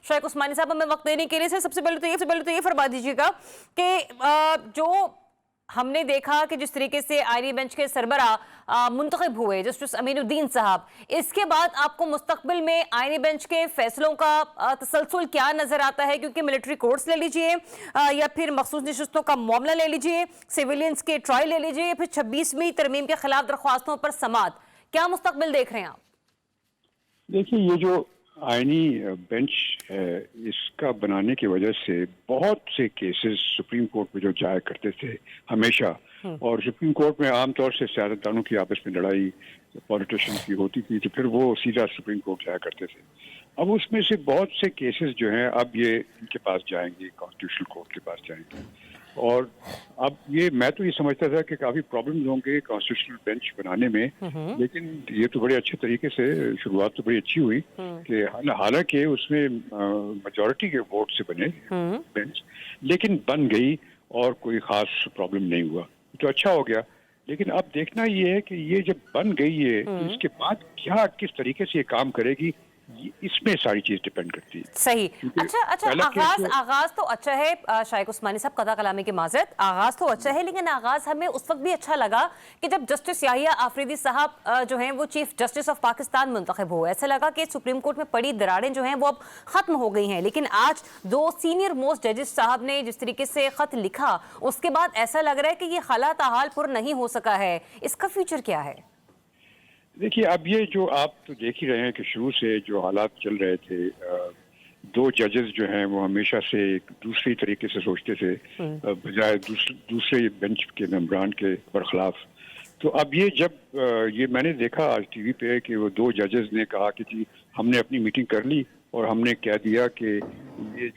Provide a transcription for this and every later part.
शायद उस्मानी साहब हमें वक्त देने के लिए। सबसे पहले तो ये फरमा दीजिएगा कि जो हमने देखा कि जिस तरीके से आईनी बेंच के सरबरा मुंतखब हुए जस्टिस अमीनुद्दीन साहब, इसके बाद आपको मुस्तकबिल में आईनी बेंच के फैसलों का तसलसल क्या नजर आता है? क्योंकि मिलिट्री कोर्ट्स ले लीजिए या फिर मखसूस नशिस्तों का मामला ले लीजिए, सिविलियंस के ट्रायल ले लीजिए या फिर 26वीं तरमीम के खिलाफ दरख्वास्तों पर समाअत, क्या मुस्तकबिल देख रहे हैं आप? देखिए, ये जो आईनी बेंच है, इसका बनाने की वजह से बहुत से केसेस सुप्रीम कोर्ट में जो जाया करते थे हमेशा, और सुप्रीम कोर्ट में आमतौर से सियासतदानों की आपस में लड़ाई पॉलिटिशियंस की होती थी, तो फिर वो सीधा सुप्रीम कोर्ट जाया करते थे। अब उसमें से बहुत से केसेस जो हैं अब ये इनके पास जाएंगे, कॉन्स्टिट्यूशनल कोर्ट के पास जाएंगे। और अब ये मैं तो ये समझता था कि काफी प्रॉब्लम्स होंगे कॉन्स्टिट्यूशनल बेंच बनाने में, लेकिन ये तो बड़े अच्छे तरीके से शुरुआत तो बड़ी अच्छी हुई कि हालांकि उसमें मेजॉरिटी के वोट से बने बेंच, लेकिन बन गई और कोई खास प्रॉब्लम नहीं हुआ, तो अच्छा हो गया। लेकिन अब देखना ये है कि ये जब बन गई है तो इसके बाद क्या किस तरीके से ये काम करेगी, इसमें सारी चीज डिपेंड करती है। सही। अच्छा, आगाज तो अच्छा है शाइख उस्मानी साहब, कदा कलामी की माजरत, आगाज तो अच्छा है, लेकिन आगाज हमें उस वक्त भी अच्छा लगा कि जब जस्टिस याहिया आफरीदी साहब जो हैं वो चीफ जस्टिस ऑफ पाकिस्तान मुंतखब हुए। ऐसा लगा कि सुप्रीम कोर्ट में पड़ी दरारें जो हैं वो अब खत्म हो गई हैं। लेकिन आज दो सीनियर मोस्ट जजेस साहब ने जिस तरीके से खत लिखा, उसके बाद ऐसा लग रहा है कि ये हालात हाल पुर नहीं हो सका है। इसका फ्यूचर क्या है? देखिए, अब ये जो आप तो देख ही रहे हैं कि शुरू से जो हालात चल रहे थे, दो जजेस जो हैं वो हमेशा से एक दूसरी तरीके से सोचते थे बजाय दूसरे बेंच के मेंबरान के बरखिलाफ। तो अब ये जब ये मैंने देखा आज टीवी पे कि वो दो जजेस ने कहा कि जी हमने अपनी मीटिंग कर ली और हमने कह दिया कि ये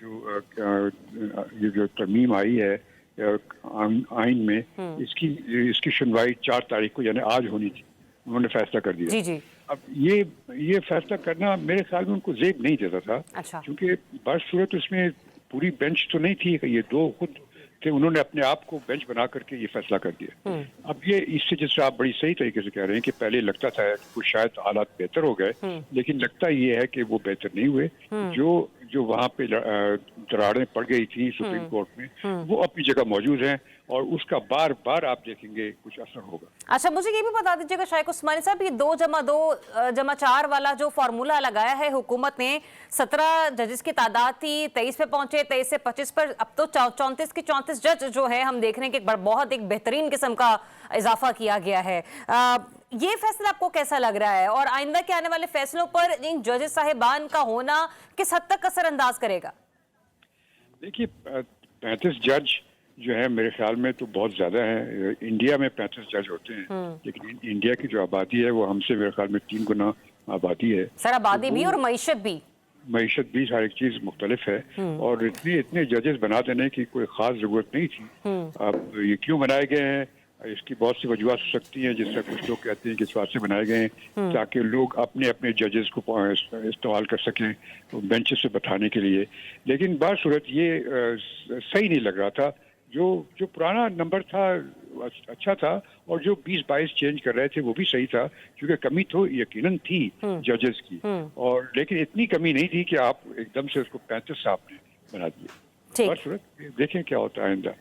जो तरमीम आई है आइन में, इसकी सुनवाई 4 तारीख को यानी आज होनी थी। उन्होंने फैसला कर दिया। जी जी। अब ये फैसला करना मेरे ख्याल में उनको जेब नहीं देता था। अच्छा। क्योंकि बदसूरत उसमें पूरी बेंच तो नहीं थी, ये दो खुद थे, उन्होंने अपने आप को बेंच बना करके ये फैसला कर दिया। अब ये इससे जैसे आप बड़ी सही तरीके से कह रहे हैं कि पहले लगता था कि कुछ शायद हालात बेहतर हो गए, लेकिन लगता ये है कि वो बेहतर नहीं हुए। जो वहाँ पे दरारें पड़ गई थी सुप्रीम कोर्ट में, वो अपनी जगह मौजूद हैं और उसका बार बार आप देखेंगे कुछ असर होगा। अच्छा, मुझे ये भी बता दीजिएगा शाइख उस्मानी साहब, ये 2+2=4 वाला जो फॉर्मूला लगाया है हुकूमत ने, 17 जजेस की तादाद थी, 23 पे पहुंचे, 23 से 25 पर, अब तो 34 के 34 जज जो है हम देख रहे हैं कि बहुत एक बेहतरीन किस्म का इजाफा किया गया है। ये फैसला आपको कैसा लग रहा है और आइंदा के आने वाले फैसलों पर इन जजेस साहिबान का होना किस हद तक असरअंदाज करेगा? देखिए, 35 जज जो है मेरे ख्याल में तो बहुत ज्यादा है। इंडिया में 35 जज होते हैं, लेकिन इंडिया की जो आबादी है वो हमसे मेरे ख्याल में 3 गुना आबादी है। सर, आबादी भी और मईशत भी हर एक चीज मुख्तलिफ है, और इतने जजेस बना देने की कोई खास जरूरत नहीं थी। अब ये क्यों बनाए गए हैं, इसकी बहुत सी वजूहत हो सकती हैं, जिससे कुछ लोग कहते हैं कि इस वास्ते बनाए गए हैं ताकि लोग अपने अपने जजेस को इस्तेमाल कर सकें बेंचेस से बैठाने के लिए। लेकिन बासूरत ये सही नहीं लग रहा था। जो पुराना नंबर था अच्छा था, और जो 20-22 चेंज कर रहे थे वो भी सही था, क्योंकि कमी तो यकीनन थी जजेस की, और लेकिन इतनी कमी नहीं थी कि आप एकदम से उसको 35 आपने बना दिए। बस देखें क्या होता है आइंदा।